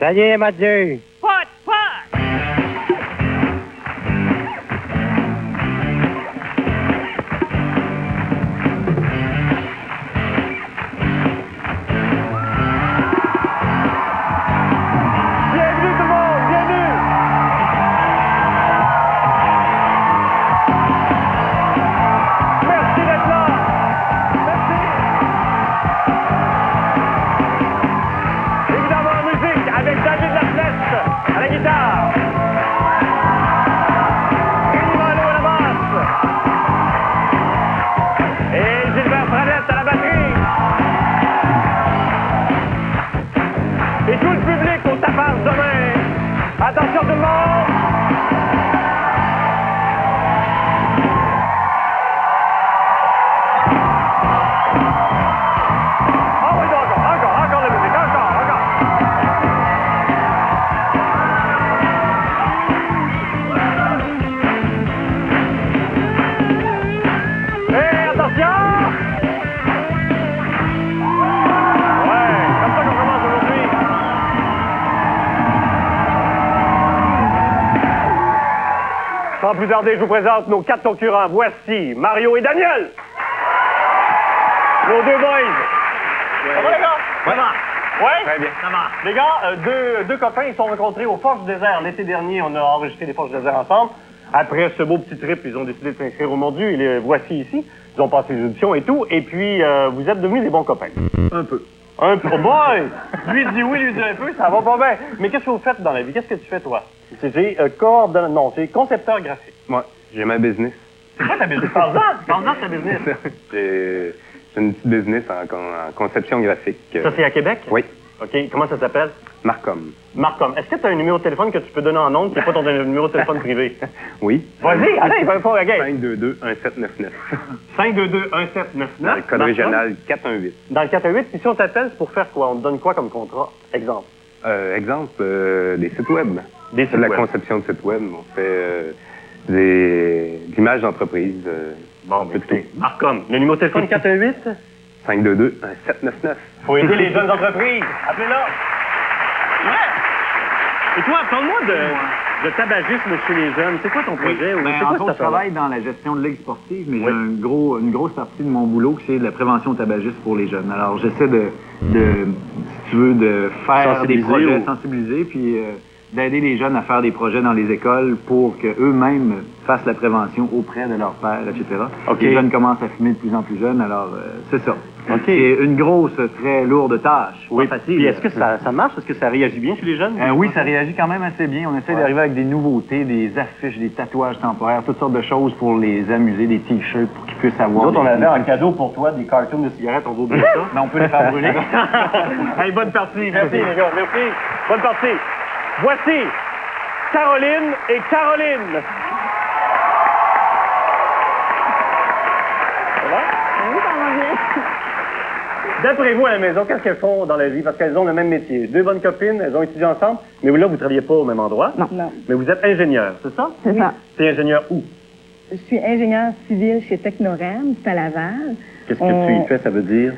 Ça y est, Mathieu. Sans plus tarder, je vous présente nos 4 concurrents. Voici Mario et Daniel. Nos 2 boys. Ouais. Ça va, les gars? Ouais. Ça va? Ouais? Très bien. Ça va. Les gars, deux copains, ils se sont rencontrés aux Forges du désert. L'été dernier, on a enregistré les Forges du désert ensemble. Après ce beau petit trip, ils ont décidé de s'inscrire au Mordu. Et les voici ici. Ils ont passé les auditions et tout. Et puis, vous êtes devenus des bons copains. Un peu. Un peu. Boy! Lui dit oui, lui dit un peu, ça va pas bien. Mais qu'est-ce que vous faites dans la vie? Qu'est-ce que tu fais, toi? C'est c'est concepteur graphique. Ouais, j'ai ma business. C'est quoi ta business? Parle-en de ta business. J'ai une petite business en conception graphique. Ça, c'est à Québec? Oui. OK. Comment ça s'appelle? Marcom. Marcom. Est-ce que tu as un numéro de téléphone que tu peux donner en ondes qui n'est pas ton numéro de téléphone privé? Oui. Vas-y, allez, il va pas, OK. 522-1799. 522-1799. Dans le code régional 418. Dans le 418, puis si on t'appelle, c'est pour faire quoi? On te donne quoi comme contrat? Exemple. Exemple, des sites web. Des sites de la web. conception de sites web. On fait de l'image d'entreprise. Bon, ben, écoutez, Marcom. Le numéro de téléphone 418? 522-1799. Faut aider les jeunes entreprises. Appelez-là. Ouais. Et toi, parle-moi de tabagisme chez les jeunes. C'est quoi ton projet? Ben, c'est quoi je travaille dans la gestion de ligue sportive, mais j'ai une grosse partie de mon boulot qui c'est de la prévention au tabagisme pour les jeunes. Alors, j'essaie si tu veux, de faire des projets, sensibiliser, puis d'aider les jeunes à faire des projets dans les écoles pour qu'eux-mêmes fassent la prévention auprès de leurs pères, etc. Okay. Les jeunes commencent à fumer de plus en plus jeunes, alors c'est ça. Okay. C'est une grosse, très lourde tâche. Oui, pas facile. Puis est-ce que ça marche? Est-ce que ça réagit bien chez les jeunes? Oui, ça réagit quand même assez bien. On essaie d'arriver avec des nouveautés, des affiches, des tatouages temporaires, toutes sortes de choses pour les amuser, des t-shirts pour qu'ils puissent avoir. Nous autres, on avait un cadeau pour toi, des cartons de cigarettes, on va oublier ça. Mais on peut les faire brûler. Hey, bonne partie. Merci, les gars. Merci. Bonne partie. Voici Caroline et Caroline. Ça va? Oui, ça va bien. D'après vous, à la maison, qu'est-ce qu'elles font dans la vie? Parce qu'elles ont le même métier. 2 bonnes copines, elles ont étudié ensemble, mais là, vous ne travaillez pas au même endroit. Non. Mais vous êtes ingénieur, c'est ça? C'est ça. T'es ingénieur où? Je suis ingénieure civile chez Technoram, c'est à Laval. Qu'est-ce que tu y fais, ça veut dire?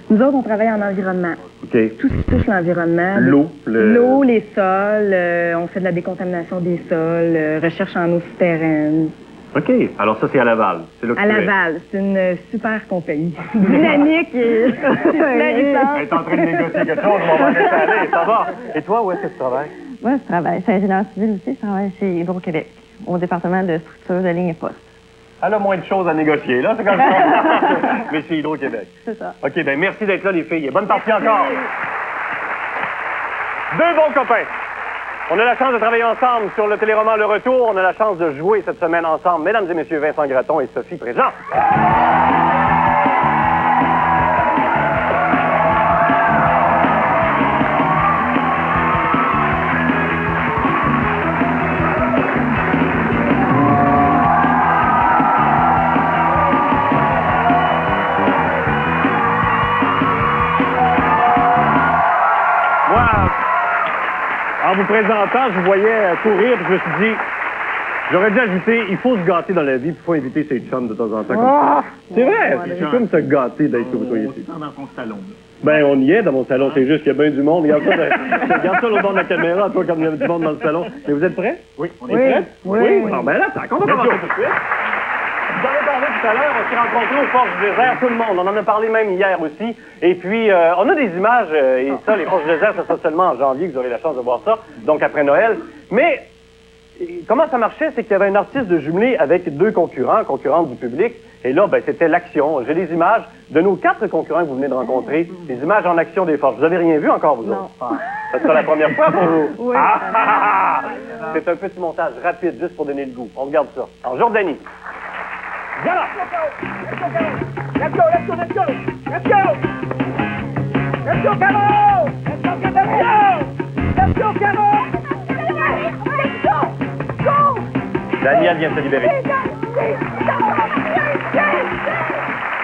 Nous autres, on travaille en environnement. OK. Tout ce qui touche l'environnement. L'eau, les sols, on fait de la décontamination des sols, recherche en eau souterraine. OK. Alors ça, c'est à Laval. C'est là que À tu es. Laval, c'est une super compagnie. Dynamique et florissante. Elle est en train de négocier quelque chose, on va laisser aller, ça va. Et toi, où est-ce que tu travailles? Moi, je travaille. Je suis ingénieur civil aussi. Je travaille chez Hydro-Québec, au département de structure de ligne et poste. Elle a moins de choses à négocier, là, c'est comme ça. Mais c'est Hydro-Québec. C'est ça. OK, bien, merci d'être là, les filles. Et bonne partie encore. 2 bons copains. On a la chance de travailler ensemble sur le téléroman Le Retour. On a la chance de jouer cette semaine ensemble. Mesdames et messieurs, Vincent Gratton et Sophie Préjean. En vous présentant, je vous voyais courir, puis je me suis dit, j'aurais dû ajouter, il faut se gâter dans la vie, puis il faut inviter ses chums de temps en temps. Comme ça. C'est vrai, c'est comme se gâter d'être que vous soyez ici. Dans ton salon. Ben, on y est dans mon salon, c'est juste qu'il y a bien du monde. Regarde ça au bord de la caméra, toi, comme il y avait du monde dans le salon. Mais vous êtes prêts? Oui. On est prêts? Oui. Bon, ben là, on va commencer tout de suite. Vous en avez parlé tout à l'heure, on s'est rencontrés aux Forges du désert, tout le monde. On en a parlé même hier aussi. Et puis, on a des images, et ça, les Forges du désert, ça sera seulement en janvier que vous aurez la chance de voir ça, donc après Noël. Mais, comment ça marchait, c'est qu'il y avait un artiste de jumelé avec deux concurrentes du public. Et là, ben, c'était l'action. J'ai des images de nos 4 concurrents que vous venez de rencontrer, des images en action des Forges. Vous avez rien vu encore, vous autres? Ça sera la première fois pour vous? Oui. C'est un petit montage rapide, juste pour donner le goût. On regarde ça. En Jordanie. Voilà! Let's go, let's go, let's go, let's go! Let's go! Let's go, Caro! Let's go, Caro! Let's go, Caro! Let's go! Go! Daniel vient de se libérer.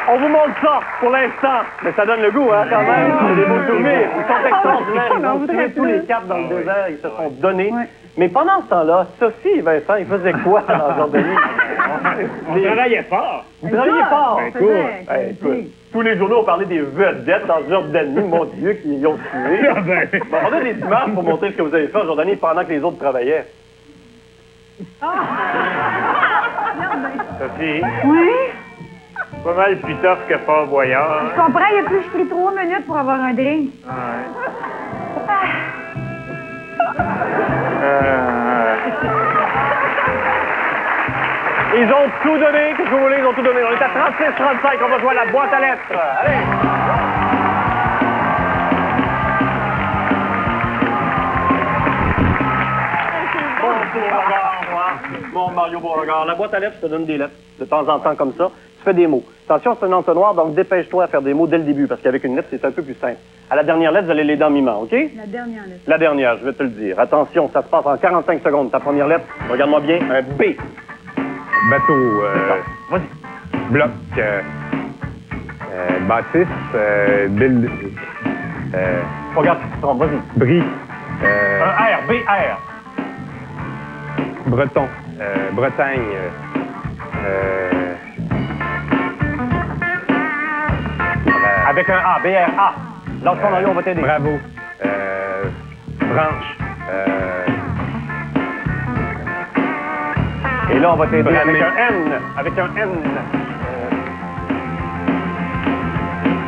On vous montre ça pour l'instant, mais ça donne le goût, hein, quand même. C'est des beaux souvenirs. Ils sont extraordinaires. Ils ont tué tous les 4 dans le désert. Ils se sont donnés. Mais pendant ce temps-là, Sophie et Vincent, ils faisaient quoi dans Jordanie? On travaillait fort. Vous travaillez fort? Écoute, tous les journaux ont parlé des vedettes en Jordanie, mon Dieu, qui y ont tué. Bon, on a des images pour montrer ce que vous avez fait en Jordanie pendant que les autres travaillaient. Sophie, Oui? pas mal plus tough que Fort Boyard. Je comprends, il a plus pris 3 minutes pour avoir un drink. Ils ont tout donné, qu'est-ce que vous voulez, ils ont tout donné. On est à 36-35, on va jouer à la boîte à lettres. Allez! Bon, Mario Beauregard, la boîte à lettres, je te donne des lettres, de temps en temps comme ça. Tu fais des mots. Attention, c'est un entonnoir, donc dépêche-toi à faire des mots dès le début, parce qu'avec une lettre, c'est un peu plus simple. À la dernière lettre, vous allez l'aider en mimant, OK? La dernière lettre. La dernière, je vais te le dire. Attention, ça se passe en 45 secondes. Ta première lettre, regarde-moi bien, un B. Bateau, Vas-y. bloc, bâtisse, Regarde si tu te trompes, vas-y. bris, Un R, B-R. breton, Bretagne, Avec un A, B-R-A. Lâche ton Mario, on va t'aider. bravo, branche, Et là, on va t'aider avec Bramé. un N. Avec un N.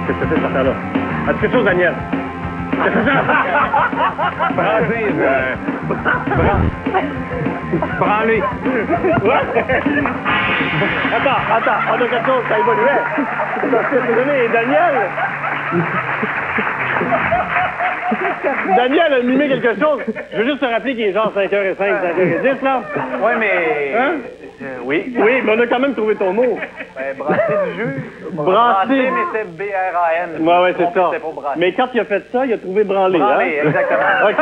Qu'est-ce que c'est cette affaire-là? As-tu quelque chose, Daniel? brasise, branler, Attends, on a quelque chose, ça évoluait. Parce que c'est donné, Daniel. Daniel a mimé quelque chose. Je veux juste te rappeler qu'il est genre 5h05, 5h10, là. Oui, mais... Hein? Oui. Oui, mais on a quand même trouvé ton mot. Ben, brasser du jus. Brasser. Mais c'est B-R-A-N. Ouais, c'est ça. C'est pour brasser. Mais quand il a fait ça, il a trouvé branler, Branler, hein? exactement. OK.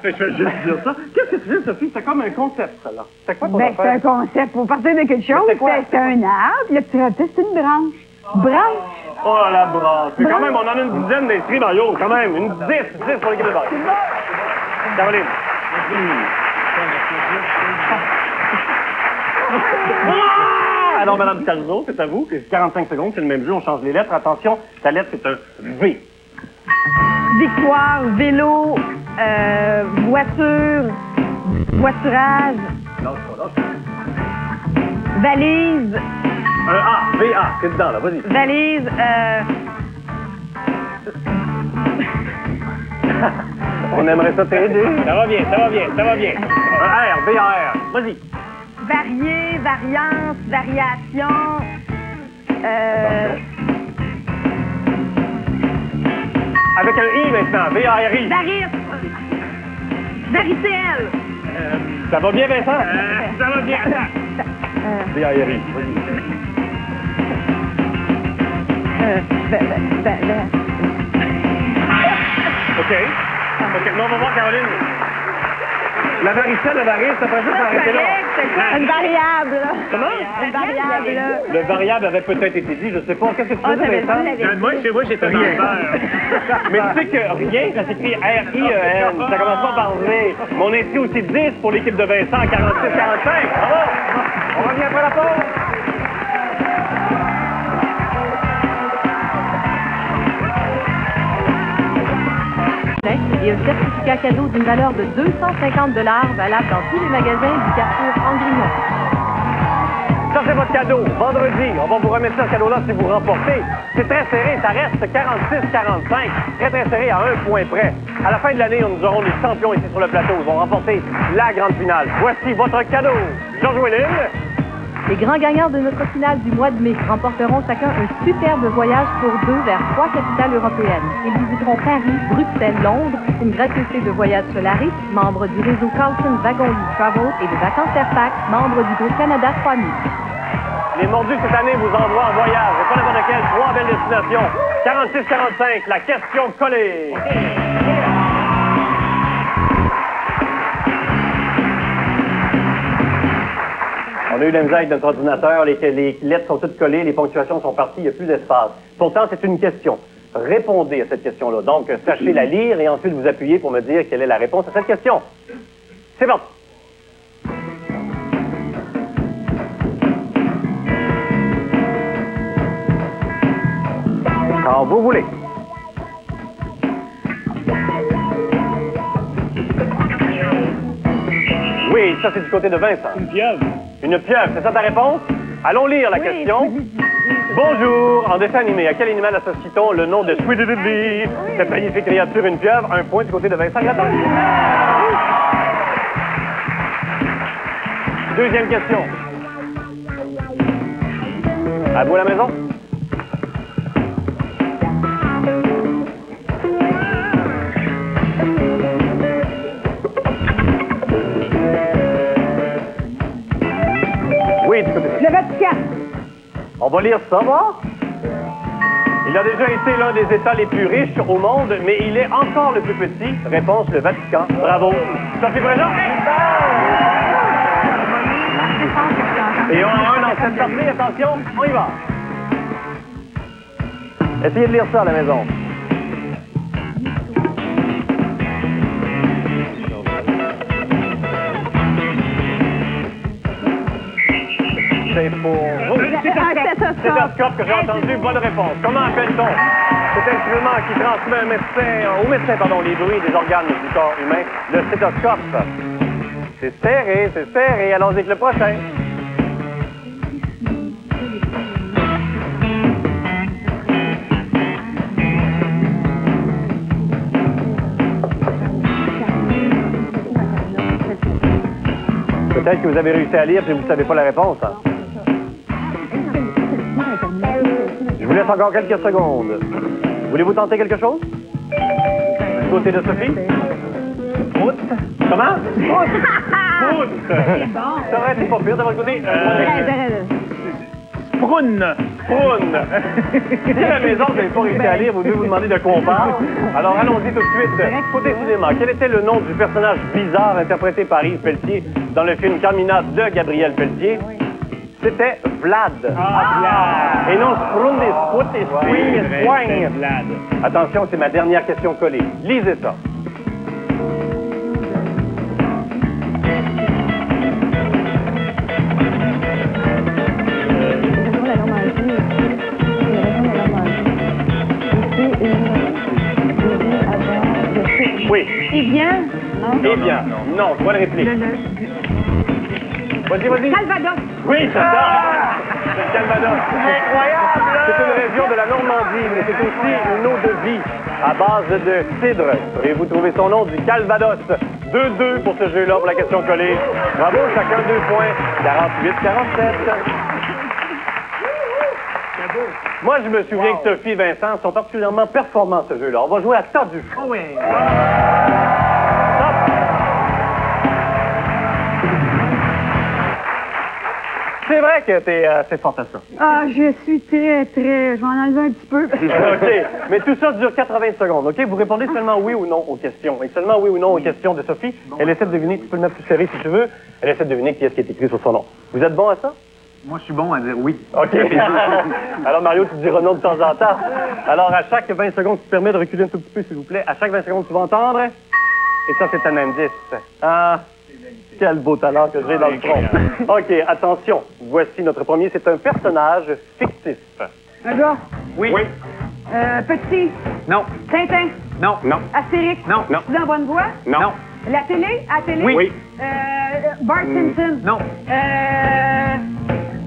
Je vais juste dire ça. Qu'est-ce que tu dis, Sophie? C'est comme un concept, ça, là. C'est quoi ton Ben, c'est un affaire? concept. Pour partir de quelque chose, c'est quoi? c'est un arbre, puis là, tu rajoutes, c'est une branche. Branche. Oh, la branche. Mais quand même, on en a une dizaine d'inscrits, Mario. Quand même, 10 pour l'équipe de base. Caroline. Alors, Madame Calzo, c'est à vous. 45 secondes, c'est le même jeu. On change les lettres. Attention, ta lettre, c'est un V. Victoire, vélo, voiture, voiturage, valise, Un A, V-A. C'est dedans, là. Vas-y. valise, On aimerait ça t'aider. Ça va bien, ça va bien, ça va bien. Un R, V-A-R. Vas-y. varier, variance, variation, Avec un I maintenant. V-A-R-I. varicelle. Ça va bien, Vincent? Ça va bien. V-A-R-I. OK. OK. Non, on va voir Caroline. La varicelle, la varice, ça peut juste s'arrêter là. Une variable, là. Comment? Une variable, là. Le variable avait peut-être été dit, je sais pas. Qu'est-ce que tu faisais, Vincent? Moi, chez moi, j'étais dans le beurre. Mais tu sais que rien, ça s'écrit R-I-E-N. Ça commence pas par V. Mais on inscrit aussi 10 pour l'équipe de Vincent, 46-45. Bravo! On revient après la pause. Et un certificat cadeau d'une valeur de 250 $ valable dans tous les magasins du Carrefour Angrignon. Ça, c'est votre cadeau. Vendredi, on va vous remettre ce cadeau-là si vous remportez. C'est très serré, ça reste 46-45. Très, très serré à un point près. À la fin de l'année, nous aurons des champions ici sur le plateau. Ils vont remporter la grande finale. Voici votre cadeau. Georges Wellin. Les grands gagnants de notre finale du mois de mai remporteront chacun un superbe voyage pour deux vers 3 capitales européennes. Ils visiteront Paris, Bruxelles, Londres, une gratuité de voyage Solaris, membre du réseau Carlton Wagonly Travel et de Vacances Fairfax, membre du groupe Canada 3000. Les mordus cette année vous envoient en voyage. Et pas n'importe quelle, 3 belles destinations. 46-45, la question collée. On a eu la misère avec notre ordinateur, les lettres sont toutes collées, les ponctuations sont parties, il n'y a plus d'espace. Pourtant, c'est une question. Répondez à cette question-là. Donc, sachez la lire et ensuite vous appuyez pour me dire quelle est la réponse à cette question. C'est bon. Quand vous voulez. Oui, ça c'est du côté de Vincent. Une pieuvre. Une pieuvre, c'est ça ta réponse? Allons lire la question. Bonjour, en dessin animé, à quel animal associe-t-on le nom de Squiddy? Cette magnifique créature, une pieuvre, un point du côté de Vincent Gratton. Deuxième question. À vous à la maison? Oui, du côté. Le Vatican. On va lire ça, voir. Il a déjà été l'un des États les plus riches au monde, mais il est encore le plus petit. Réponse, le Vatican. Bravo. Sophie Préjean. Et on a un dans cette partie. Attention, on y va. Essayez de lire ça à la maison. C'est pour vous. Stéthoscope que j'ai entendu. Bonne réponse. Comment appelle-t-on cet instrument qui transmet au médecin, les bruits des organes du corps humain, le stéthoscope? C'est serré, c'est serré. Allons-y avec le prochain. Peut-être que vous avez réussi à lire et vous ne savez pas la réponse. Hein? Je vous laisse encore quelques secondes. Voulez-vous tenter quelque chose? Du côté de Sophie? Prout. Comment? Prout. Prout. Ça aurait été pas pire de votre côté. Proune. Proune. Si à la maison, vous n'avez pas réussi à lire, vous devez vous demander de quoi on parle. Alors allons-y tout de suite. Côté cinéma, quel était le nom du personnage bizarre interprété par Yves Pelletier dans le film Carmina de Gabriel Pelletier? C'était Vlad. Ah, Vlad. Et non Sprund et Sprout et Swing et Swing. Vlad. Attention, c'est ma dernière question collée. Lisez ça. Oui. Eh bien. Eh bien, non, bonne réplique. Vas-y. Calvados. Oui, c'est ça. C'est le Calvados. Incroyable. C'est une région de la Normandie, mais c'est aussi une eau de vie à base de cidre. Pourriez-vous trouver son nom du Calvados? 2-2 pour ce jeu-là, pour la question collée. Bravo, chacun 2 points. 48-47. Moi, je me souviens que Sophie et Vincent sont particulièrement performants à ce jeu-là. On va jouer à Top du fou. Oh oui. c'est vrai que t'es assez forte à ça. Ah, je suis très... Je vais en enlever un petit peu. OK. Mais tout ça dure 80 secondes, OK? Vous répondez seulement oui ou non aux questions. Et seulement oui ou non aux questions de Sophie. Elle essaie de deviner, tu peux le mettre plus serré si tu veux. Elle essaie de deviner qui est-ce qui est écrit sur son nom. Vous êtes bon à ça? Moi, je suis bon à dire oui. OK. Alors, Mario, tu diras non de temps en temps. Alors, à chaque 20 secondes, tu te permets de reculer un tout petit peu, s'il vous plaît. À chaque 20 secondes, tu vas entendre. Et ça, c'est un indice. Ah, quel beau talent que j'ai dans le front. OK, attention. Voici notre premier. C'est un personnage fictif. Un gars. Oui. Petit. Non. Tintin. Non. Non. Astérix. Non. Non. Dans bonne voie. Non. La télé. À télé. Oui. Bart Simpson. Non.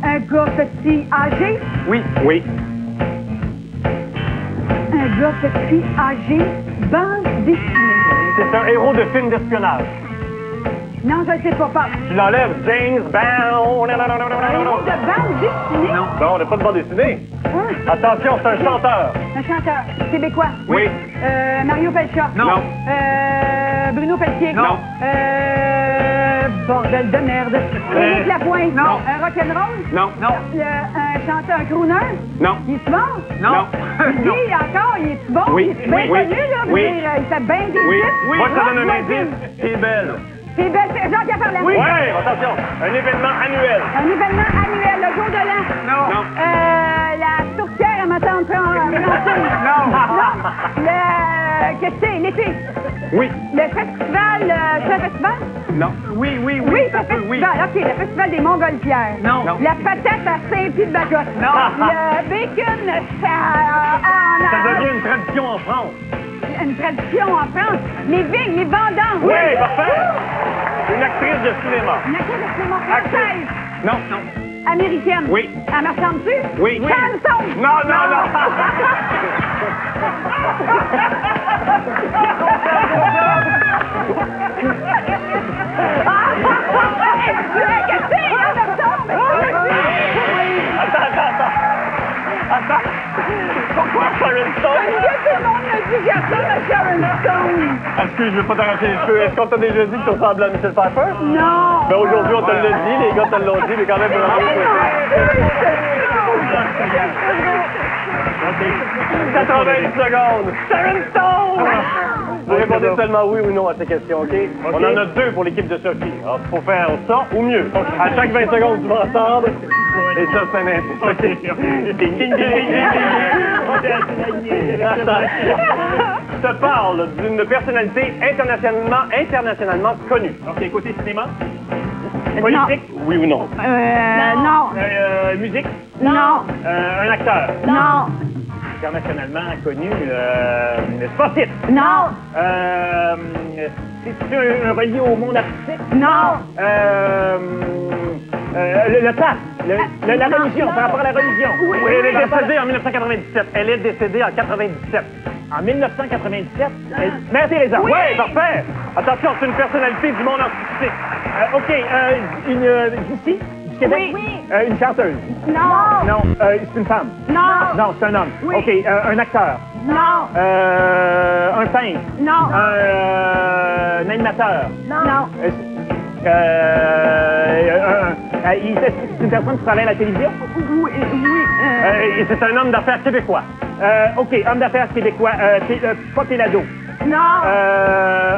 Un gars petit âgé. Oui. Oui. Un gars petit âgé. Bande dessinée. C'est un héros de film d'espionnage. Non, je ne sais pas. Tu l'enlèves, James Bond. Un héros de bande dessinée. Non. Non, on n'a pas de bande dessinée. Hein? Attention, c'est un chanteur. Un chanteur québécois. Oui. Mario Pelcha. Non. Bruno Pelletier. Non. Bordel de merde. Éric Lapointe. Non. Un rock'n'roll. Non. Non. Un chanteur, un crooner. Non. Il est bon. Non. Lui, encore, il est bon. Oui. Il est bien Oui. connu, là. Oui. Je veux dire, il fait bien des Oui. titres. Moi, je te donne un Rock indice. C'est belle. C'est belle, c'est Jean-Pierre Ferland. Oui. Attention. Un événement annuel. Un événement annuel, le jour de l'an. Non. La tourtière à ma tante Non. Qu'est-ce que c'est? L'été. Oui. Le festival, c'est un festival? Non. Oui. Oui, c'est un festival. OK, le festival des Montgolfières. Non. La patate à Saint-Pied-de-Bagotte. Non. Le bacon, Ça devient une tradition en France. une tradition en France. Les vignes, les vendanges. Oui, parfait. Une actrice de cinéma. Une actrice de cinéma française. Non. Américaine. Oui. Elle me ressemble-tu? Oui. Chanson. Non. Attends. Pourquoi Sharon Stone? Tout le monde me dit que je ressemble à Sharon Stone. Excuse, je veux pas t'arracher les cheveux. Est-ce qu'on t'a déjà dit que tu ressembles à Michel Pfeiffer? Non. Ben aujourd'hui, on te l'a dit, les gars te l'ont dit, mais quand même, bravo. 80 secondes. Sharon Stone! Vous répondez seulement oui ou non à ces questions, OK? On en a 2 pour l'équipe de Sophie. Alors, il faut faire ça ou mieux. À chaque 20 secondes, tu vas entendre. Et ça, c'est un indice. OK. Ding, ding, ding, ding, ding. Je te parle d'une personnalité internationalement connue. OK, côté cinéma? Politique? Oui ou non? Non. Musique? Non. Un acteur? Non. Internationalement connu, sportif? Non. C'est un relié au monde artistique? Non. Le pape, la religion, par rapport à la religion. Oui, elle est décédée en 1997. Elle est décédée en 97. En 1997? Mère Teresa. Oui, parfait. Attention, c'est une personnalité du monde artistique. D'ici, du Québec? Oui. Une chanteuse? Non. Non, c'est une femme? Non. Non, c'est un homme. Oui. OK, un acteur? Non. Un peintre? Non. Un animateur? Non. C'est une personne qui travaille à la télévision? Oui. Et c'est un homme d'affaires québécois. OK, homme d'affaires québécois. Pas Télado. Non.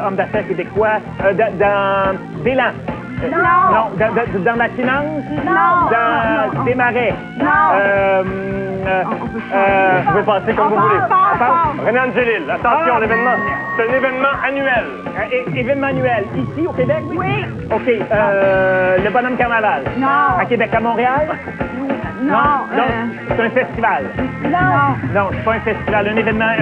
Homme d'affaires québécois. Dans Vélan. Non. Dans la finance? Non. Dans des marais? Non. Vous pouvez passer comme vous voulez. René Angélil, attention, l'événement. C'est un événement annuel. Événement annuel. Ici, au Québec? Oui. OK. Le bonhomme carnaval. Non. À Québec, à Montréal? Non. C'est un festival. Non. Non, c'est pas un festival. Un événement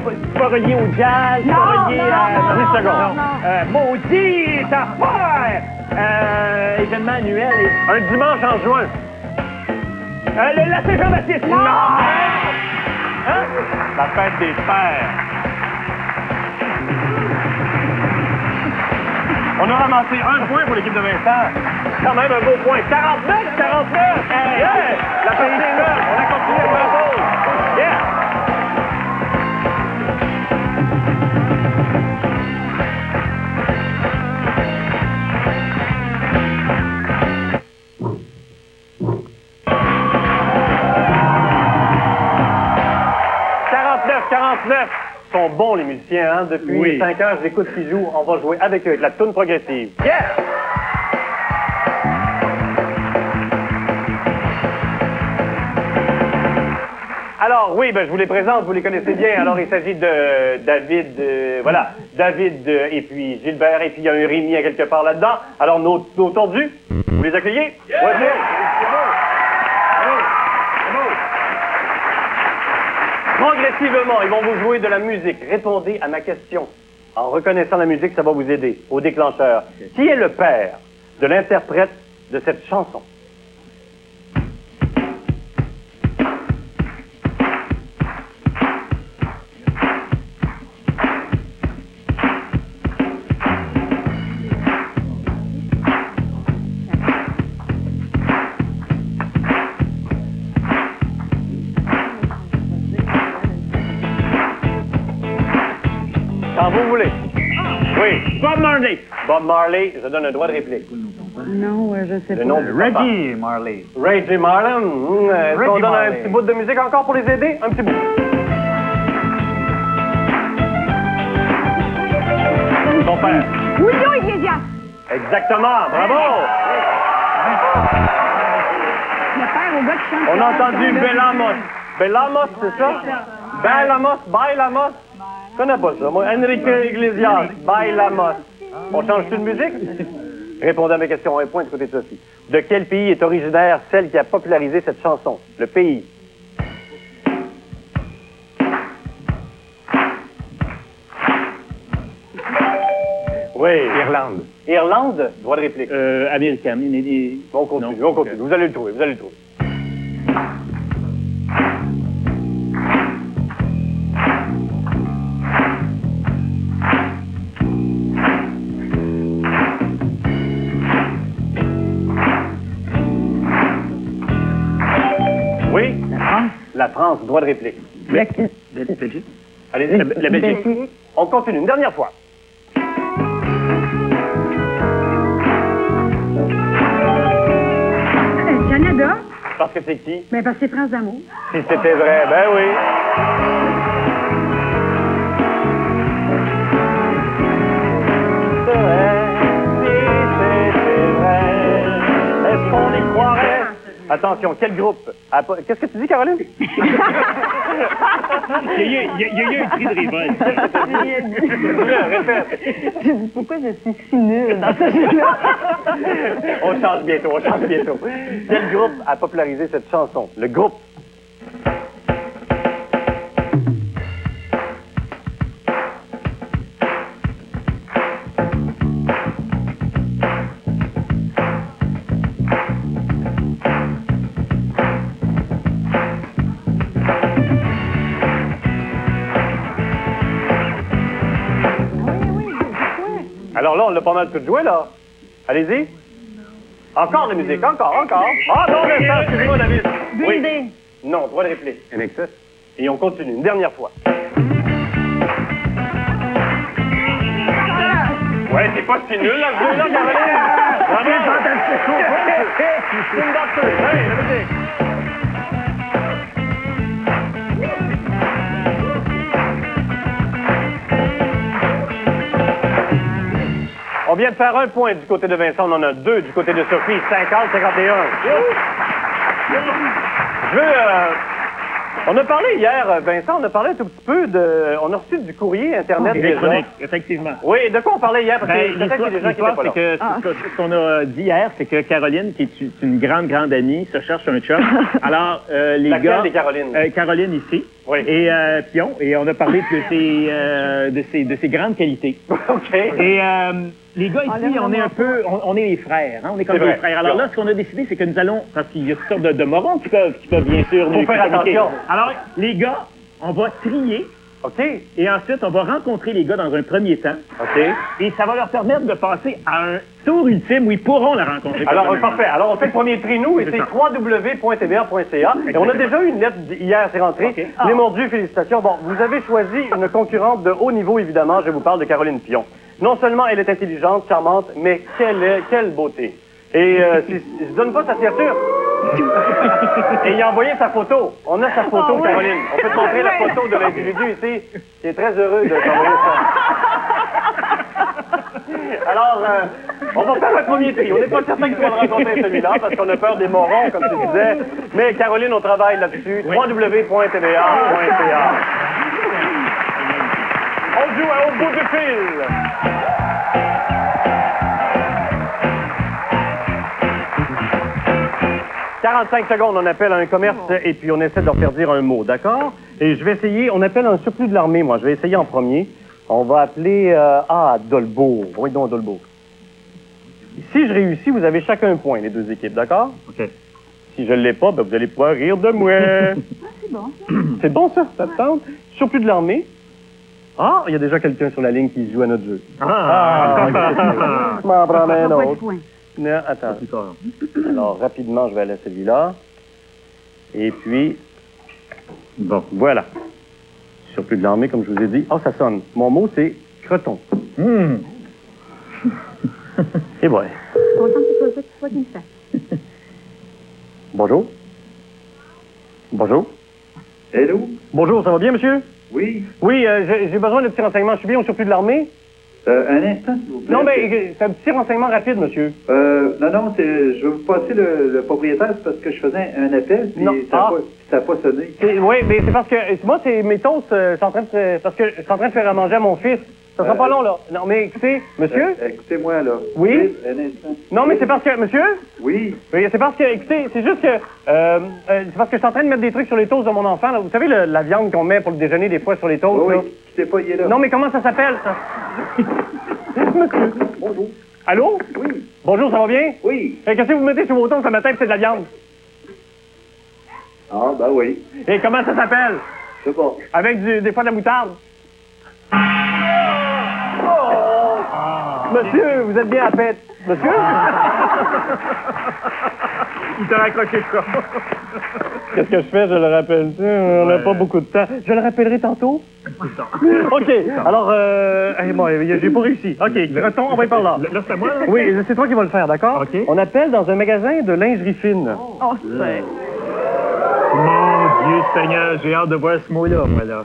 c'est pas relié au jazz, c'est Non, pas relié non, à... non, 10 secondes. non. Maudit affaire! Événement annuel. Un dimanche en juin. La Saint-Jean-Baptiste. Non! Hein? La fête des pères. On a ramassé 1 point pour l'équipe de Vincent. Quand même un beau point. 49! Hey, yeah! La fête des 9. On a continué à faire pause. Yeah! 19 sont bons, les musiciens, hein? Depuis 5 ans, je les écoute qu'ils jouent. On va jouer avec eux, avec la toune progressive. Yeah! Alors, oui, ben, je vous les présente, vous les connaissez bien. Alors, il s'agit de David, voilà, David et puis Gilbert, et puis il y a un Rémi à quelque part là-dedans. Alors, nos tordus, vous les accueillez? Yeah! Ouais, c'est progressivement, ils vont vous jouer de la musique. Répondez à ma question. En reconnaissant la musique, ça va vous aider au déclencheur. Qui est le père de l'interprète de cette chanson? Quand vous voulez. Oui. Bob Marley. Bob Marley, je donne un droit de réplique. Non, je sais Le pas. nom du papa. Reggie Marley. Reggie Marlin. Est-ce qu'on donne un petit bout de musique encore pour les aider? Un petit bout. Son père. Julio Iglesias. Exactement. Bravo. Le père au gars qui chante. On a entendu Belamos. Belamos, c'est ça? Bailamos, Bailamos. Je connais pas ça. Moi, Enrique Iglesias, Bailamos. On change-tu de musique? Répondez à mes questions. Un point du côté de Sophie. De quel pays est originaire celle qui a popularisé cette chanson? Le pays. Oui. Irlande. Irlande? Droit de réplique. Américaine. On continue, on continue. Vous allez le trouver, vous allez le trouver. Oui? La France? La France, droit de réplique. Belgique. Allez-y. La Belgique. On continue, une dernière fois. Canada. Parce que c'est qui? Ben, parce que c'est France d'amour. Si c'était vrai, ben oui. C'est vrai, si c'était vrai, est-ce qu'on y croirait? Attention, quel groupe? Qu'est-ce que tu dis, Caroline? Il y a eu un cri de révolte. Répète. Pourquoi je suis si nulle dans ce jeu-là? On change bientôt, on change bientôt. Quel groupe a popularisé cette chanson? Le groupe. Alors là, on l'a pas mal tout joué, là. Allez-y. Encore de la musique, encore. Ah non, Vincent, excusez-moi, David. Green Day. Non, droit de réplique. NXS. Et on continue, une dernière fois. Ouais, c'est pas si nul, là, ce jeu-là, Caroline. Bravo. Une danseuse. Hey, la musique. On vient de faire un point du côté de Vincent, on en a deux du côté de Sophie, 50-51. Je veux... on a parlé hier, Vincent, on a parlé un tout petit peu de... On a reçu du courrier Internet déjà. Électronique, effectivement. Oui, de quoi on parlait hier? Parce que peut-être qu'il y a des gens qui n'étaient pas là. Ce qu'on a dit hier, c'est que Caroline, qui est une grande amie, se cherche un chum. Alors, les Laquelle gars... des Caroline? Caroline ici. Oui. Et Pion. Et on a parlé de ses grandes qualités. OK. Et les gars ici, on est un peu... On est les frères, hein? On est comme des frères. Alors là, ce qu'on a décidé, c'est que nous allons... Parce qu'il y a toutes sortes de morons qui peuvent bien sûr... Faut faire attention. Alors, les gars, on va trier. OK. Et ensuite, on va rencontrer les gars dans un premier temps. OK. Et ça va leur permettre de passer à un tour ultime où ils pourront la rencontrer. Alors, parfait. Alors, on fait le premier tri, nous, et c'est www.tva.ca. Et on a déjà eu une lettre hier, c'est rentré. Okay. Les mordus, félicitations. Bon, vous avez choisi une concurrente de haut niveau, évidemment. Je vous parle de Caroline Pion. Non seulement elle est intelligente, charmante, mais quelle beauté. Et je donne pas sa signature. Et il a envoyé sa photo. On a sa photo, Caroline. On peut te montrer la photo de l'individu ici. Il est très heureux de t'envoyer ça. Alors, on va faire un premier tri. On n'est pas certain que tu vas le rencontrer celui-là, parce qu'on a peur des morons, comme tu disais. Mais Caroline, on travaille là-dessus. www.tva.ca. On joue au bout du fil. « 45 secondes, on appelle à un commerce et puis on essaie de leur faire dire un mot, d'accord? Et je vais essayer, on appelle un surplus de l'armée, moi. Je vais essayer en premier. On va appeler, Dolbeau. Oui, donc Dolbeau. Si je réussis, vous avez chacun un point, les deux équipes, d'accord? OK. Si je ne l'ai pas, ben, vous allez pouvoir rire de moi. C'est bon, ça. C'est bon, ça? Ça te tente? Surplus de l'armée. Ah, il y a déjà quelqu'un sur la ligne qui joue à notre jeu. Je m'en prends un Pas de autre. point. Non, attends. Alors, rapidement, je vais aller à celui-là. Et puis, bon, voilà. Surplus de l'armée, comme je vous ai dit. Ah, ça sonne. Mon mot, c'est croton. Et voilà. Content que ce soit toi qui le fasses. Bonjour. Bonjour. Hello? Bonjour, ça va bien, monsieur? Oui? Oui, j'ai besoin de petits renseignements. Je suis bien au surplus de l'armée? Un instant, s'il vous plaît. Non, mais c'est un petit renseignement rapide, monsieur. Non, je vais vous passer le propriétaire, c'est parce que je faisais un appel, puis Non. ça n'a pas sonné. Oui, mais c'est parce que, moi, c'est mes toasts, parce que je suis en train de faire à manger à mon fils. Ça sera pas long, là. Non, mais écoutez, monsieur? Écoutez-moi, là. Oui? Un instant. Non, mais c'est parce que, monsieur? Oui? Oui, c'est parce que, écoutez, c'est juste que, c'est parce que je suis en train de mettre des trucs sur les toasts de mon enfant, là. Vous savez, la viande qu'on met pour le déjeuner, des fois, sur les toasts, Oui, là? oui, quittez pas, il est là. Non, mais comment ça s'appelle, ça? Monsieur? Bonjour. Allô? Oui? Bonjour, ça va bien? Oui? Qu'est-ce que vous mettez sur vos toasts ce matin, puis c'est de la viande? Ah, ben oui. Et comment ça s'appelle? Je sais pas. Avec des fois de la moutarde? Monsieur, vous êtes bien à pète. Monsieur? Il t'a raccroché ça. Qu'est-ce que je fais? Je le rappelle. On n'a pas beaucoup de temps. Je le rappellerai tantôt? OK. Alors, bon, j'ai pas réussi. OK, Creton, on va y par là. Là, c'est à moi, là? Oui, c'est toi qui vas le faire, d'accord? OK. On appelle dans un magasin de lingerie fine. Oh, c'est... Mon Dieu Seigneur, j'ai hâte de voir ce mot-là, moi, là.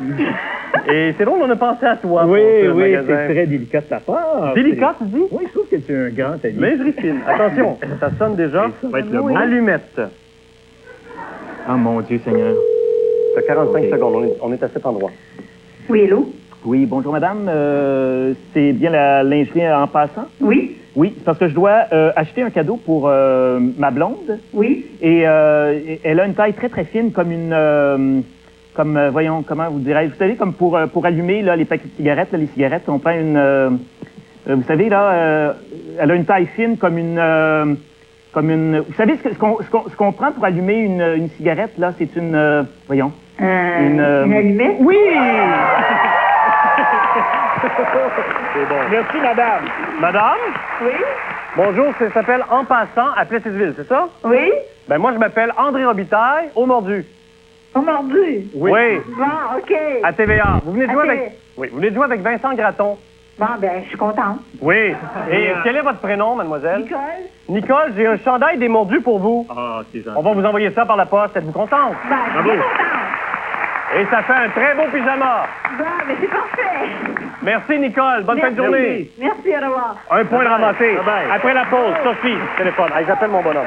Et c'est drôle, on a pensé à toi. Oui, pour ce oui, magasin. c'est très délicat de ta part. Délicat, tu dis? Oui, je trouve que tu es un grand ami. Lingerie fine. Attention, ça sonne déjà. Ça va être le mot. Allumette. Oh, mon Dieu Seigneur. T'as 45 secondes, on est à cet endroit. Oui, hello? Oui, bonjour madame. C'est bien la lingerie en passant? Oui? Oui, c'est parce que je dois acheter un cadeau pour ma blonde. Oui? Et elle a une taille très, très fine, comme une... voyons, comment vous dirais-je? Vous savez, comme pour allumer là, les paquets de cigarettes, là, les cigarettes, on prend une... vous savez, là, elle a une taille fine comme une... vous savez, ce qu'on prend pour allumer une cigarette, là, c'est une... voyons. Une allumette? Oui! C'est bon. Merci, madame. Madame? Oui? Bonjour, ça s'appelle En passant à Plessisville, c'est ça? Oui? Ben moi, je m'appelle André Robitaille, au Mordu. Au mordu? Oui. Bon, OK. À TVA. Vous venez de jouer OK. avec... Oui, vous venez de jouer avec Vincent Gratton. Bon, ben, je suis contente. Oui. Et quel est votre prénom, mademoiselle? Nicole? Nicole, j'ai un chandail des Mordus pour vous. Ah, c'est gentil. On va vous envoyer ça par la poste. Êtes-vous contente? Ben, je suis bien contente. Et ça fait un très beau pyjama. Bon, ben, c'est parfait. Merci, Nicole. Bonne fin de journée. Merci, au revoir. Un point de ramassé. Bye-bye. Après la pause, Sophie, téléphone. Allez, j'appelle mon bonhomme.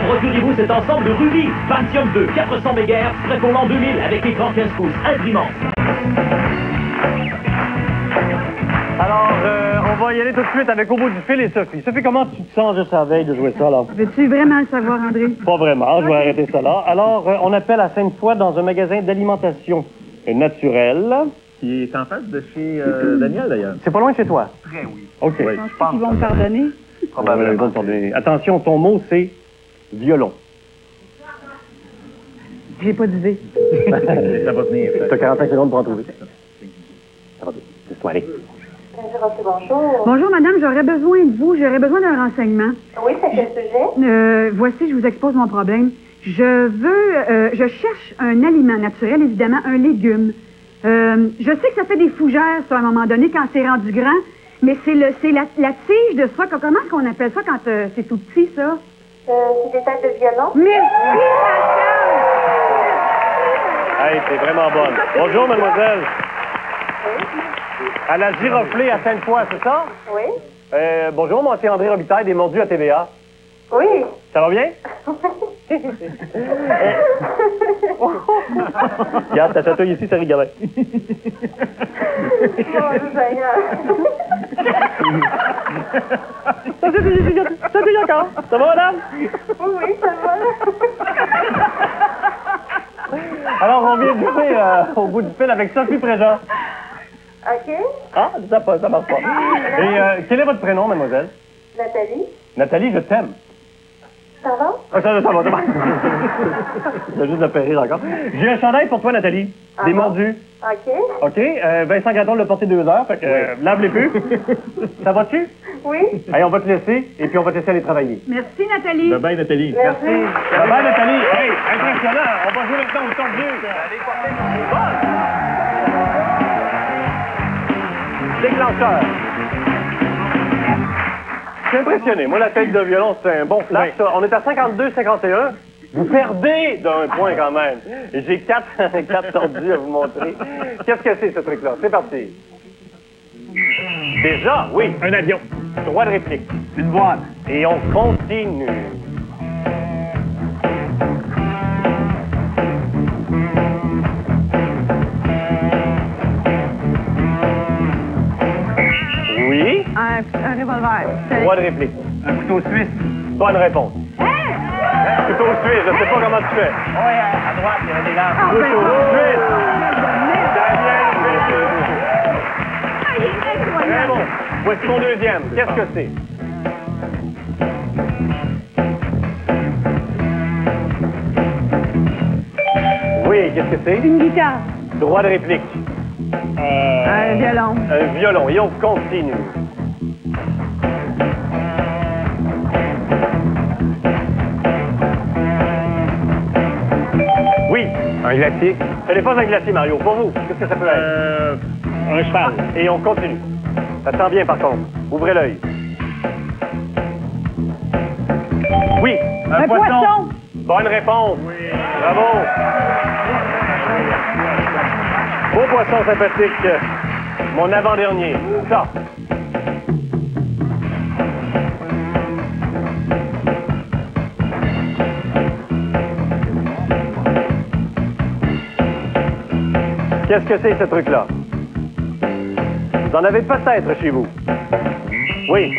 Procurez-vous cet ensemble de Ruby Pentium 2, 400 MHz, prêt pour l'an 2000 avec écran 15 pouces, imprimante. Alors, on va y aller tout de suite avec Au bout du fil et Sophie. Sophie, comment tu te sens juste à la veille de jouer ça, là? Veux-tu vraiment le savoir, André? Pas vraiment, je vais arrêter ça là. Alors, on appelle à Sainte-Foy dans un magasin d'alimentation naturelle. Qui est en face de chez Daniel, d'ailleurs. C'est pas loin de chez toi? Très oui. OK. Oui. Je pense qu'ils vont me pardonner. Ils vont te pardonner. Attention, ton mot, c'est violon. J'ai pas d'idée. Ça va venir. Tu as 45 secondes pour en trouver. Laisse-toi aller. Bonjour, madame, j'aurais besoin de vous. J'aurais besoin d'un renseignement. Oui, c'est quel sujet? Voici, je vous expose mon problème. Je cherche un aliment naturel, évidemment, un légume. Je sais que ça fait des fougères, ça, à un moment donné, quand c'est rendu grand, mais c'est la tige de ça. Comment est-ce qu'on appelle ça quand c'est tout petit, ça? C'est des têtes de violon. Merci, Hey, c'est vraiment bonne. Bonjour, mademoiselle. Oui. À la giroflée à Sainte-Foy, c'est ça? Oui. Bonjour, moi, c'est André Robitaille, des Mordus à TVA. Oui. Ça va bien? Regarde, ta chatouille ici, ça rigolait. Mon Dieu Seigneur. Ça encore. Ça va, madame? Oui, ça va. Alors, on vient de jouer au bout du fil avec Sophie Préjean. OK. Ah, ça marche pas. Et quel est votre prénom, mademoiselle? Nathalie. Nathalie, je t'aime. Ça va? Ah, ça va. J'ai juste de faire rire encore. J'ai un chandail pour toi, Nathalie. Des mordus. OK. OK. Vincent Gratton l'a porté 2 heures, fait que lave les plus. Ça va-tu? Oui. Allez, on va te laisser, et puis on va te laisser aller travailler. Merci, Nathalie. Bye, Nathalie. Merci. Bye, Nathalie. Hey, impressionnant. On va jouer maintenant au tordu. Allez, déclencheur. Je suis impressionné. Moi, la tête de violon, c'est un bon flash. Ça. On est à 52-51. Vous perdez d'un point quand même. Et j'ai 4 tordus à vous montrer. Qu'est-ce que c'est, ce truc-là? C'est parti. Déjà, oui. Un avion. Droit de réplique. Une voile. Et on continue. Oui. Un revolver. Droit de réplique. Un couteau suisse. Bonne réponse. Couteau suisse, je sais pas comment tu fais. Oui, à droite, il y avait des lampes. Couteau suisse. Très bon. Voici mon deuxième. Qu'est-ce que c'est? Oui, qu'est-ce que c'est? Une guitare. Droit de réplique. Un violon. Un violon. Et on continue. Oui. Un glacier. Ce n'est pas un glacier, Mario. Pour vous, qu'est-ce que ça peut être? Un cheval. Et on continue. Ça sent bien, par contre. Ouvrez l'œil. Oui. Un poisson. Bonne réponse. Oui. Bravo. Beau poisson sympathique. Mon avant-dernier. Ça. Qu'est-ce que c'est, ce truc-là? Vous en avez peut-être chez vous. Oui.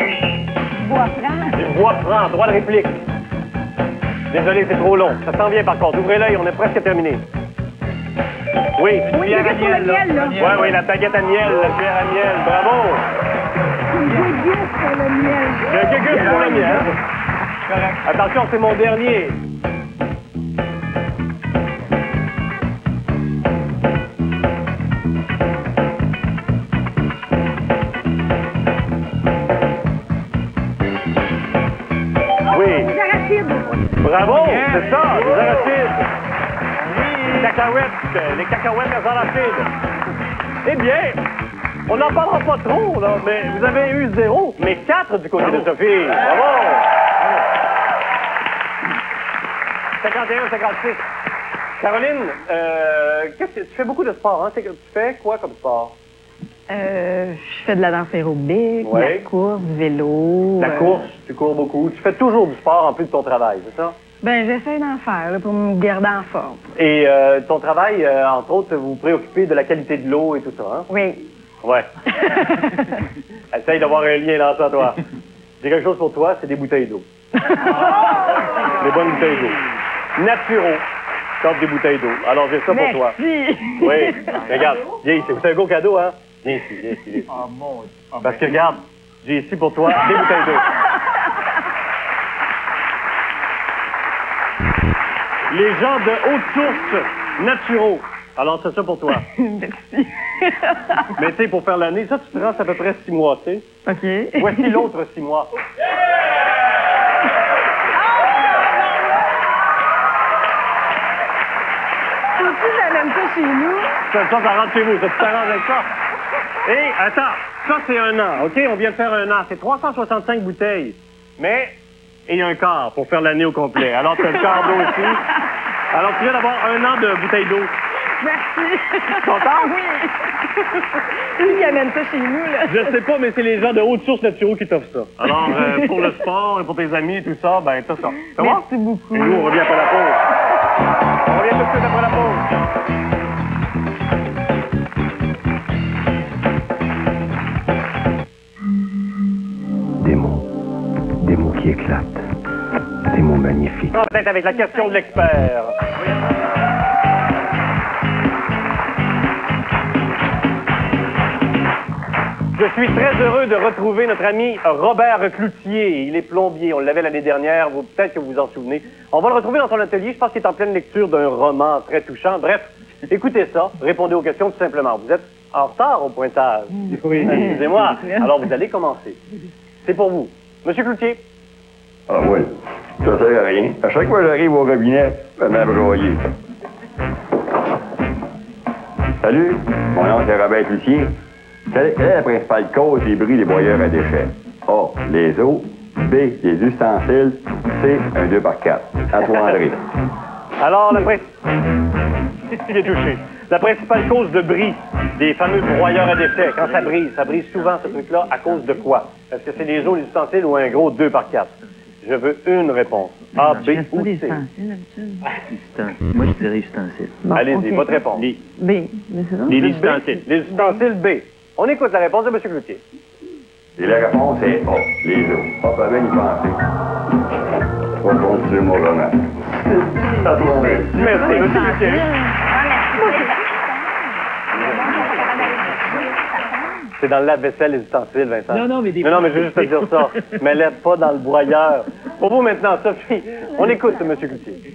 Bois franc. Du bois franc, droit de réplique. Désolé, c'est trop long. Ça s'en vient, par contre. Ouvrez l'œil, on est presque terminé. Oui. Oui, le gars pour le miel, là. Oui, la baguette à miel, la cuillère à miel. Bravo. Le gugus pour le miel. Le gugus pour le miel. Correct. Attention, c'est mon dernier. Oui. Les arachides. Bravo, c'est ça, les arachides. Les cacahuètes, les arachides. Eh bien, on n'en parlera pas trop, là, mais vous avez eu 0, mais 4 du côté de Sophie. Bravo. 51-56. Caroline, qu'est-ce que tu fais beaucoup de sport, hein? Tu fais quoi comme sport? Je fais de la danse aérobique, de la course, du vélo. La course, tu cours beaucoup. Tu fais toujours du sport en plus de ton travail, c'est ça? Ben, j'essaie d'en faire là, pour me garder en forme. Et ton travail, entre autres, vous préoccupez de la qualité de l'eau et tout ça, hein? Oui. Ouais. Essaye d'avoir un lien dans ça, toi. J'ai quelque chose pour toi, c'est des bouteilles d'eau. Des bonnes bouteilles d'eau. Naturaux. T'offres des bouteilles d'eau. Alors, j'ai ça pour toi. Merci. Oui. Regarde, viens ici. C'est un gros cadeau, hein? Viens ici, viens ici. Viens ici. Oh, mon Dieu. Parce que, regarde, j'ai ici pour toi des bouteilles d'eau. Les gens de haute source, naturaux. Alors, c'est ça pour toi. Merci. Mais tu sais, pour faire l'année, ça, tu te rends à peu près 6 mois, tu sais. OK. Voici l'autre 6 mois. Faut-tu que j'amène ça chez nous? ça rentre chez vous, ça tu t'arranges avec ça. Et, attends, ça c'est un an, OK? On vient de faire un an. C'est 365 bouteilles. Mais, il y a un quart pour faire l'année au complet. Alors, tu as le quart d'eau aussi. Alors, tu viens d'avoir un an de bouteilles d'eau. Merci. Content? Oui. Lui qui amène ça chez nous, là. Je sais pas, mais c'est les gens de haute source naturelle qui t'offrent ça. Alors, pour le sport et pour tes amis et tout ça, ben, t'as ça. Ça va? Merci beaucoup. Et nous, on revient après la pause. On revient tout de suite après la pause. Des mots qui éclatent. Des mots magnifiques. Peut-être avec la question de l'expert. Je suis très heureux de retrouver notre ami Robert Cloutier. Il est plombier. On l'avait l'année dernière. Peut-être que vous vous en souvenez. On va le retrouver dans son atelier. Je pense qu'il est en pleine lecture d'un roman très touchant. Bref, écoutez ça. Répondez aux questions tout simplement. Vous êtes en retard au pointage. Oui. Excusez-moi. Alors, vous allez commencer. C'est pour vous. Monsieur Cloutier. Ah oui, ça sert à rien. À chaque fois que j'arrive au robinet, je vais m'abroyer. Salut, mon nom c'est Robert Cloutier. Quelle est la principale cause des bruits des broyeurs à déchets? A, les eaux. B, les ustensiles. C, un 2x4. À toi, André. Alors, il est touché. La principale cause de bris des fameux broyeurs à déchets, quand ça brise souvent ce truc-là, à cause de quoi? Est-ce que c'est les eaux, les ustensiles ou un gros 2x4? Je veux une réponse. A, B ou C. Moi, je dirais ustensiles. Bon, allez-y, votre réponse. B. Mais c'est ça? Les ustensiles. Les ustensiles B. On écoute la réponse de M. Cloutier. Et la réponse est A, les eaux. Pas pas bien y penser. On continue mon roman. À toi, André. Merci, M. Cloutier. C'est dans le lave-vaisselle, les ustensiles, Vincent. Non, mais des Non, mais je veux juste te dire ça. Mais lève pas dans le broyeur. Pour vous maintenant, Sophie, on écoute M. Cloutier.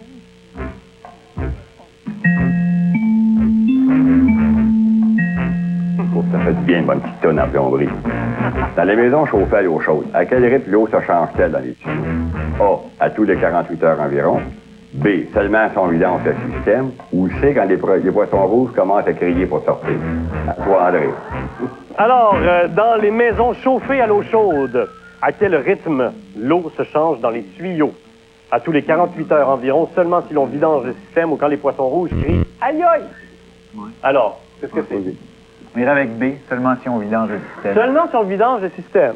Ça fait du bien une bonne petite tonne en plomberie. Dans les maisons chauffées à l'eau chaude, à quel rythme l'eau se change-t-elle dans les tuyaux? A, à tous les 48 heures environ. B, seulement si on vidange le système. Ou C, quand les poissons rouges commencent à crier pour sortir. À toi, André. Alors, dans les maisons chauffées à l'eau chaude, à quel rythme l'eau se change dans les tuyaux? À tous les 48 heures environ, seulement si l'on vidange le système ou quand les poissons rouges crient « Aïe aïe! Ouais. » Alors, qu'est-ce que c'est? On irait avec B, seulement si on vidange le système. Seulement si on vidange le système.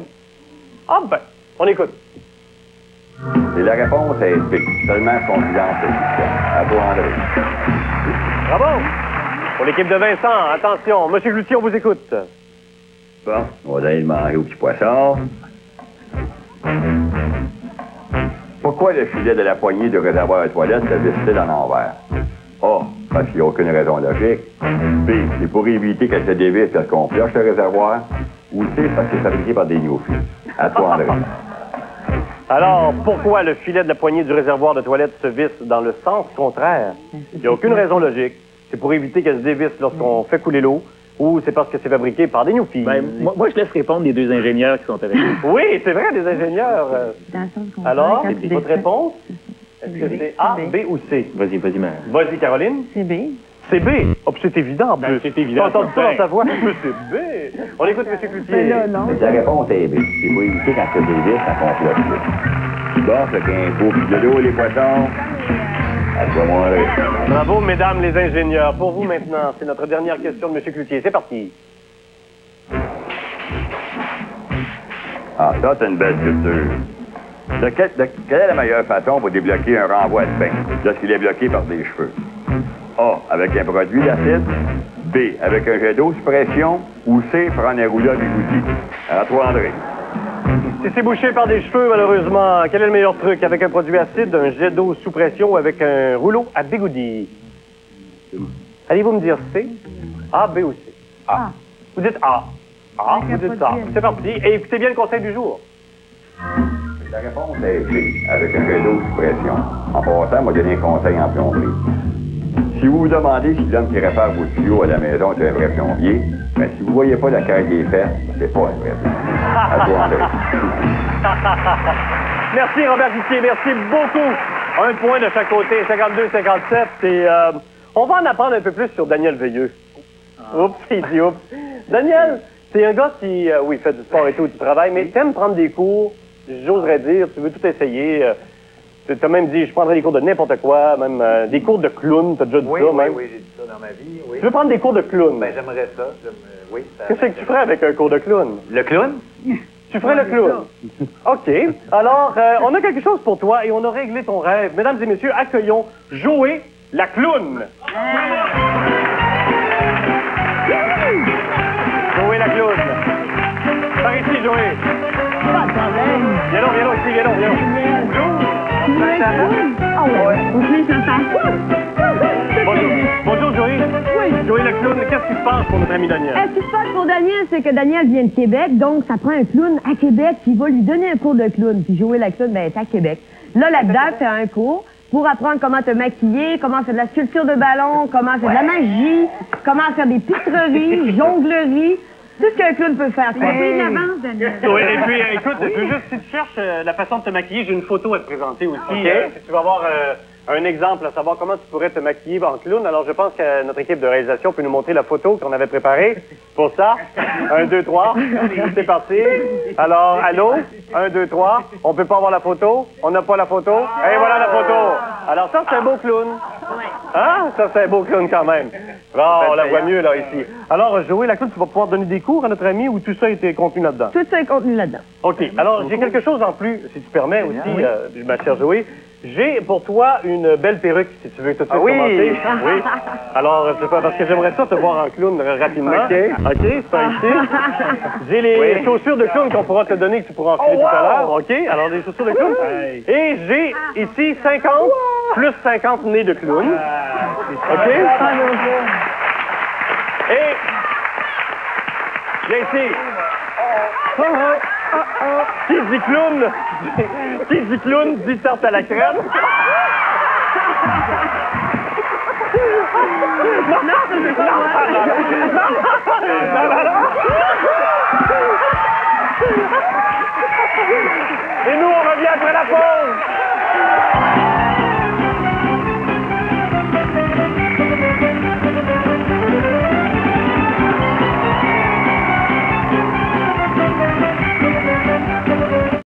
Ah ben, on écoute. Et la réponse est B, seulement si on vidange le système. À toi, André. Bravo! Pour l'équipe de Vincent, attention, M. Cloutier, on vous écoute. Bon, on va aller le manger au petit poisson. Pourquoi le filet de la poignée du réservoir de toilette se visse-t-il à l'envers? A, parce qu'il n'y a aucune raison logique. B, c'est pour éviter qu'elle se dévisse parce qu'on pioche le réservoir. Ou C, parce que c'est fabriqué par des néophytes. À toi, André. Alors, pourquoi le filet de la poignée du réservoir de toilette se visse dans le sens contraire? Il n'y a aucune raison logique. C'est pour éviter qu'elle se dévisse lorsqu'on fait couler l'eau. Ou c'est parce que c'est fabriqué par des néophytes? Ben, moi, je laisse répondre les deux ingénieurs qui sont avec nous. Oui, c'est vrai, des ingénieurs. Alors, votre réponse? Est-ce que c'est A, B ou C? Vas-y, mère. Vas-y, Caroline. C'est B. C'est B. Oh, puis c'est évident, en plus. C'est évident. T'entends ça dans ta voix? Mais c'est B. On écoute M. Cloutier. La réponse est B. C'est pour éviter quand c'est des vis, quand on flotte. Bon, c'est qu'un beau puis de l'eau, les poissons. À toi, mon André. Bravo, mesdames les ingénieurs. Pour vous maintenant, c'est notre dernière question de M. Cloutier. C'est parti. Ah, ça, c'est une belle sculpture. Quelle est la meilleure façon pour débloquer un renvoi de bain lorsqu'il est bloqué par des cheveux? A, avec un produit d'acide. B, avec un jet d'eau sous pression. Ou C, prendre un rouleau bigouti. À toi, André. Si c'est bouché par des cheveux, malheureusement, quel est le meilleur truc? Avec un produit acide, un jet d'eau sous pression ou avec un rouleau à bigoudi? Allez-vous me dire C, A, B ou C? A. Vous dites A. A, vous dites A. C'est parti. Et écoutez bien le conseil du jour. La réponse est B, avec un jet d'eau sous pression. En passant, moi, donner un conseil en plomberie. Si vous vous demandez si l'homme qui répare vos tuyaux à la maison est un vrai plombier, mais si vous ne voyez pas la carrière des fesses, c'est pas un vrai plombier. À toi, André. Merci, Robert Cloutier. Merci beaucoup. Un point de chaque côté, 52-57. Et on va en apprendre un peu plus sur Daniel Veilleux. Oups, il dit oups. Daniel, t'es un gars qui, oui, fait du sport et tout, du travail, mais t'aimes prendre des cours, j'oserais dire, tu veux tout essayer. T'as même dit, je prendrais des cours de n'importe quoi, même des cours de clown, t'as déjà dit ça, même. Oui, j'ai dit ça dans ma vie, oui. Tu veux prendre des cours de clown? Ben, j'aimerais ça, oui. Qu'est-ce que tu ferais avec un cours de clown? Le clown? Tu ferais le clown. OK. Alors, on a quelque chose pour toi et on a réglé ton rêve. Mesdames et messieurs, accueillons Joey, la clown. Joey, la clown. Par ici, Joey. Pas de problème. Viens donc, ici, viens donc. Tu veux un clown? Ah ouais. On se met sur la face. Bonjour, Joey. Oui. Joey, la clown, qu'est-ce qui se passe pour notre ami Daniel? Ce qui se passe pour Daniel, c'est que Daniel vient de Québec, donc ça prend un clown à Québec qui va lui donner un cours de clown. Puis Joey, la clown, ben, est à Québec. Là-dedans, c'est un cours pour apprendre comment te maquiller, comment faire de la sculpture de ballon, comment faire de la magie, comment faire des pitreries, jongleries. Tout ce qu'un clown peut faire. Oui, l'avance, Daniel. Oui, et puis, écoute, je veux juste, si tu cherches la façon de te maquiller, j'ai une photo à te présenter aussi. Okay. Si tu vas avoir un exemple à savoir comment tu pourrais te maquiller en clown, alors je pense que notre équipe de réalisation peut nous montrer la photo qu'on avait préparée pour ça. 1, 2, 3. C'est parti. Alors, allô? 1, 2, 3. On peut pas avoir la photo? On n'a pas la photo? Et voilà la photo. Alors ça, c'est un beau clown. Hein? Ça, c'est un beau clown quand même. Bon, on la voit mieux, là, ici. Alors, Joey, la clown, tu vas pouvoir donner des cours à notre ami ou tout ça a été contenu là-dedans? Tout ça est contenu là-dedans. OK. Alors, j'ai quelque chose en plus, si tu permets aussi, ma chère Joey. J'ai pour toi une belle perruque, si tu veux tout de suite commencer. Oui. Alors, c'est pas parce que j'aimerais ça te voir en clown rapidement. OK. OK, c'est pas ici. J'ai les chaussures de clown qu'on pourra te donner, que tu pourras enfiler tout à l'heure. OK. Alors, des chaussures de clown. Et j'ai ici 50 plus 50 nez de clown. OK. Et j'ai ici. Qui dit clown dit tarte à la crème. Non. Et nous, on revient après la pause.